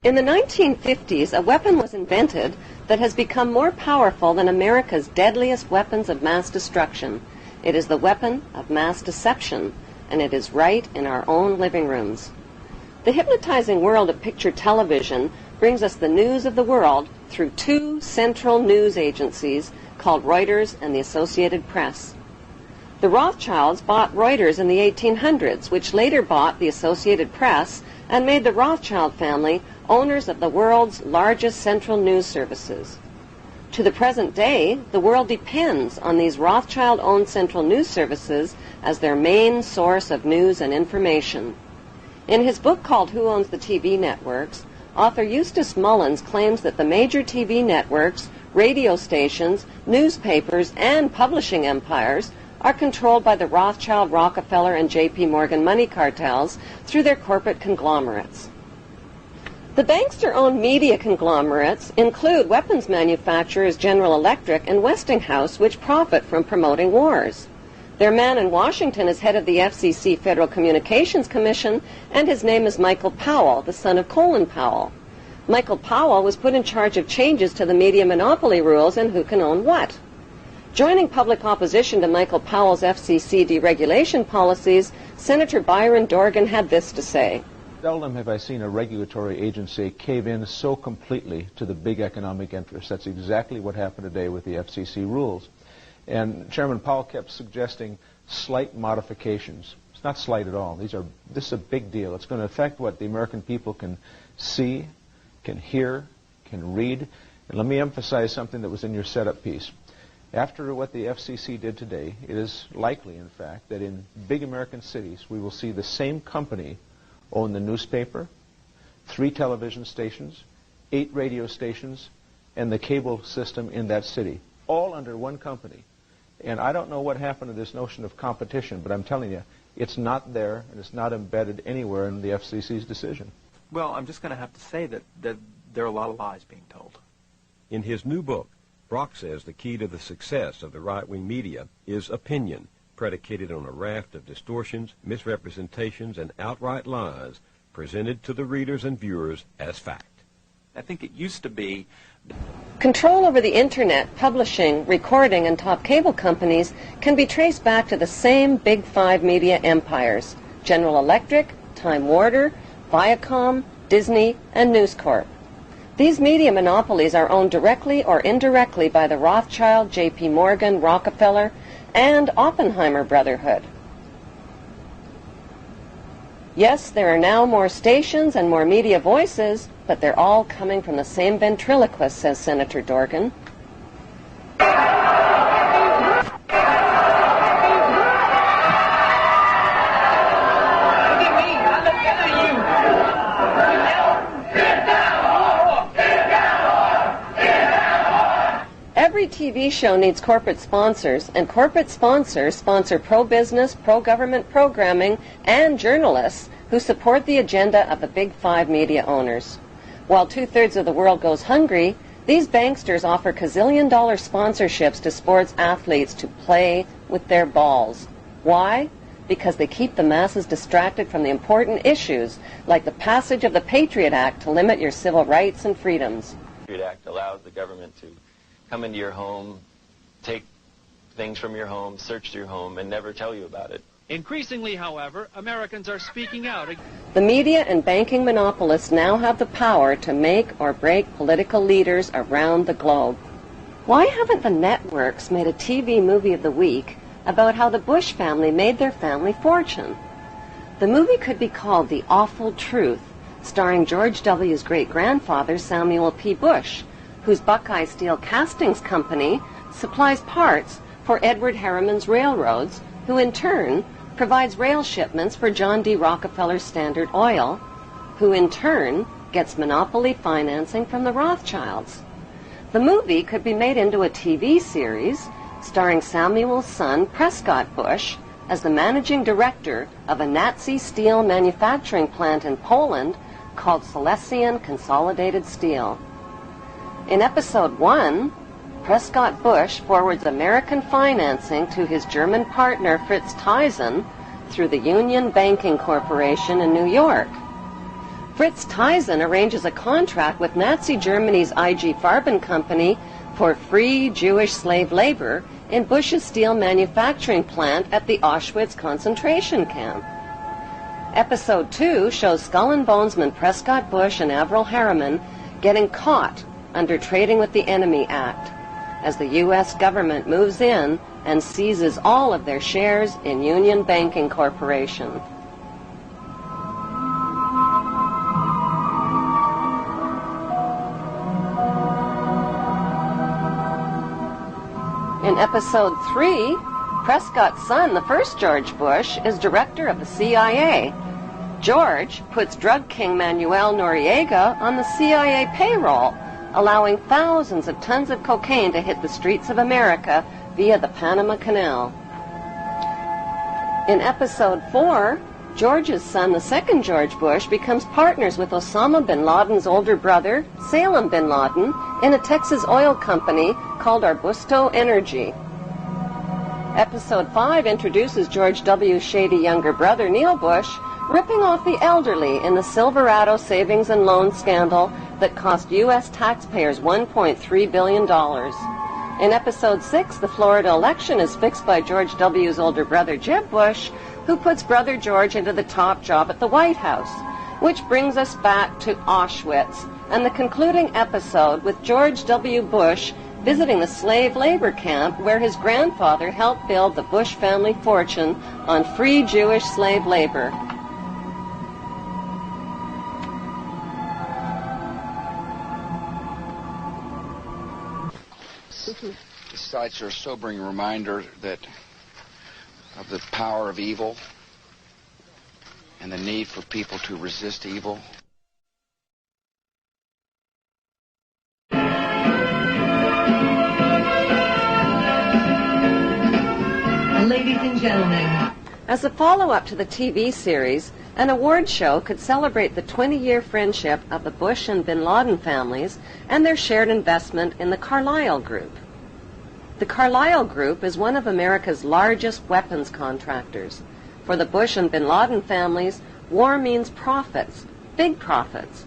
In the 1950s, a weapon was invented that has become more powerful than America's deadliest weapons of mass destruction. It is the weapon of mass deception, and it is right in our own living rooms. The hypnotizing world of picture television brings us the news of the world through two central news agencies called Reuters and the Associated Press. The Rothschilds bought Reuters in the 1800s, which later bought the Associated Press and made the Rothschild family owners of the world's largest central news services. To the present day, the world depends on these Rothschild-owned central news services as their main source of news and information. In his book called Who Owns the TV Networks, author Eustace Mullins claims that the major TV networks, radio stations, newspapers, and publishing empires are controlled by the Rothschild, Rockefeller, and J.P. Morgan money cartels through their corporate conglomerates. The bankster-owned media conglomerates include weapons manufacturers General Electric and Westinghouse, which profit from promoting wars. Their man in Washington is head of the FCC Federal Communications Commission, and his name is Michael Powell, the son of Colin Powell. Michael Powell was put in charge of changes to the media monopoly rules and who can own what. Joining public opposition to Michael Powell's FCC deregulation policies, Senator Byron Dorgan had this to say. Seldom have I seen a regulatory agency cave in so completely to the big economic interests. That's exactly what happened today with the FCC rules. And Chairman Powell kept suggesting slight modifications. It's not slight at all. This is a big deal. It's going to affect what the American people can see, can hear, can read. And let me emphasize something that was in your setup piece. After what the FCC did today, it is likely, in fact, that in big American cities we will see the same company own the newspaper, 3 television stations, 8 radio stations, and the cable system in that city, all under one company. And I don't know what happened to this notion of competition, but I'm telling you, it's not there, and it's not embedded anywhere in the FCC's decision. Well, I'm just going to have to say that there are a lot of lies being told. In his new book, Brock says the key to the success of the right-wing media is opinion, predicated on a raft of distortions, misrepresentations, and outright lies presented to the readers and viewers as fact. I think it used to be... Control over the Internet, publishing, recording, and top cable companies can be traced back to the same Big Five media empires: General Electric, Time Warner, Viacom, Disney, and News Corp. These media monopolies are owned directly or indirectly by the Rothschild, J.P. Morgan, Rockefeller, and Oppenheimer Brotherhood. Yes, there are now more stations and more media voices, but they're all coming from the same ventriloquist, says Senator Dorgan. Every TV show needs corporate sponsors, and corporate sponsors sponsor pro-business, pro-government programming, and journalists who support the agenda of the Big Five media owners. While 2/3 of the world goes hungry, these banksters offer gazillion-dollar sponsorships to sports athletes to play with their balls. Why? Because they keep the masses distracted from the important issues, like the passage of the Patriot Act to limit your civil rights and freedoms. The Patriot Act allows the government to come into your home, take things from your home, search your home, and never tell you about it. Increasingly, however, Americans are speaking out. The media and banking monopolists now have the power to make or break political leaders around the globe. Why haven't the networks made a TV movie of the week about how the Bush family made their family fortune? The movie could be called The Awful Truth, starring George W.'s great-grandfather, Samuel P. Bush, whose Buckeye Steel Castings Company supplies parts for Edward Harriman's railroads, who in turn provides rail shipments for John D. Rockefeller's Standard Oil, who in turn gets monopoly financing from the Rothschilds. The movie could be made into a TV series starring Samuel's son, Prescott Bush, as the managing director of a Nazi steel manufacturing plant in Poland called Silesian Consolidated Steel. In Episode 1, Prescott Bush forwards American financing to his German partner Fritz Thyssen through the Union Banking Corporation in New York. Fritz Thyssen arranges a contract with Nazi Germany's IG Farben company for free Jewish slave labor in Bush's steel manufacturing plant at the Auschwitz concentration camp. Episode 2 shows Skull and Bonesman Prescott Bush and Averell Harriman getting caught under Trading with the Enemy Act as the U.S. government moves in and seizes all of their shares in Union Banking Corporation. In episode 3, Prescott's son, the first George Bush, is director of the CIA. George puts drug king Manuel Noriega on the CIA payroll, allowing thousands of tons of cocaine to hit the streets of America via the Panama Canal. In episode 4, George's son, the second George Bush, becomes partners with Osama bin Laden's older brother, Salem bin Laden, in a Texas oil company called Arbusto Energy. Episode 5 introduces George W.'s shady younger brother, Neil Bush, ripping off the elderly in the Silverado savings and loan scandal that cost U.S. taxpayers $1.3 billion. In episode 6, the Florida election is fixed by George W.'s older brother, Jeb Bush, who puts brother George into the top job at the White House, which brings us back to Auschwitz and the concluding episode with George W. Bush visiting the slave labor camp where his grandfather helped build the Bush family fortune on free Jewish slave labor. The sites are a sobering reminder that of the power of evil and the need for people to resist evil. Ladies and gentlemen. As a follow-up to the TV series, an award show could celebrate the 20-year friendship of the Bush and bin Laden families and their shared investment in the Carlyle Group. The Carlyle Group is one of America's largest weapons contractors. For the Bush and bin Laden families, war means profits, big profits.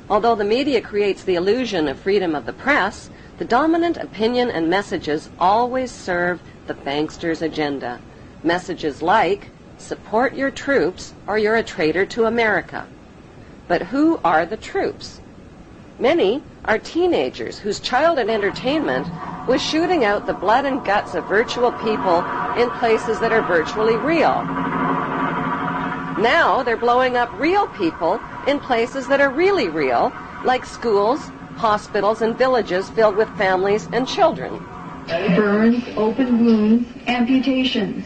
Although the media creates the illusion of freedom of the press, the dominant opinion and messages always serve the banksters' agenda. Messages like, support your troops or you're a traitor to America. But who are the troops? Many are teenagers whose childhood entertainment was shooting out the blood and guts of virtual people in places that are virtually real. Now they're blowing up real people in places that are really real, like schools, hospitals, and villages filled with families and children. Burns, open wounds, amputations,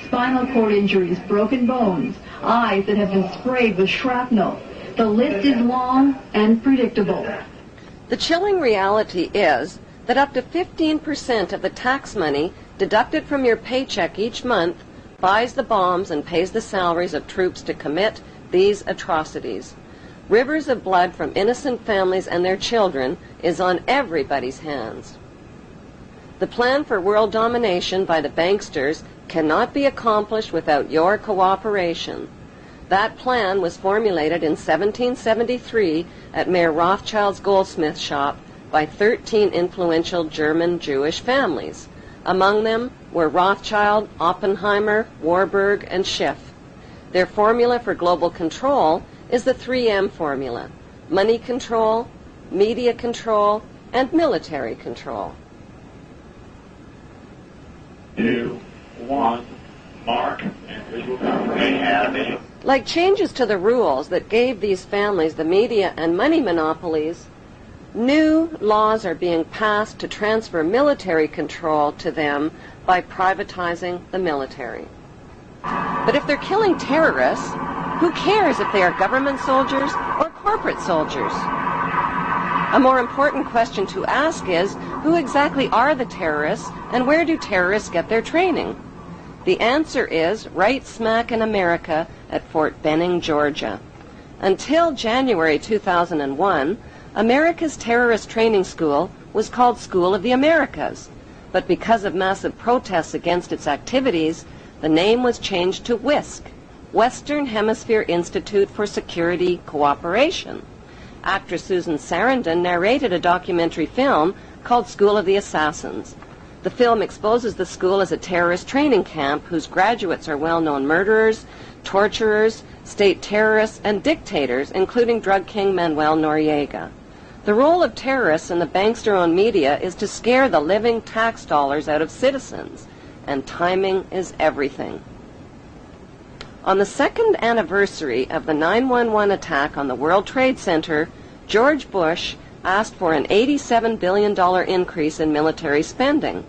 spinal cord injuries, broken bones, eyes that have been sprayed with shrapnel. The list is long and predictable. The chilling reality is that up to 15% of the tax money deducted from your paycheck each month buys the bombs and pays the salaries of troops to commit these atrocities. Rivers of blood from innocent families and their children is on everybody's hands. The plan for world domination by the banksters cannot be accomplished without your cooperation. That plan was formulated in 1773 at Mayor Rothschild's goldsmith shop by 13 influential German Jewish families. Among them were Rothschild, Oppenheimer, Warburg, and Schiff. Their formula for global control is the 3M formula: money control, media control, and military control. 2, 1, mark, and we will have it. Like changes to the rules that gave these families the media and money monopolies, new laws are being passed to transfer military control to them by privatizing the military. But if they're killing terrorists, who cares if they are government soldiers or corporate soldiers? A more important question to ask is, who exactly are the terrorists and where do terrorists get their training? The answer is right smack in America at Fort Benning, Georgia. Until January 2001, America's terrorist training school was called School of the Americas, but because of massive protests against its activities, the name was changed to WISC, Western Hemisphere Institute for Security Cooperation. Actress Susan Sarandon narrated a documentary film called School of the Assassins. The film exposes the school as a terrorist training camp whose graduates are well-known murderers, torturers, state terrorists, and dictators, including drug king Manuel Noriega. The role of terrorists in the bankster-owned media is to scare the living tax dollars out of citizens, and timing is everything. On the second anniversary of the 9/11 attack on the World Trade Center, George Bush asked for an $87 billion increase in military spending.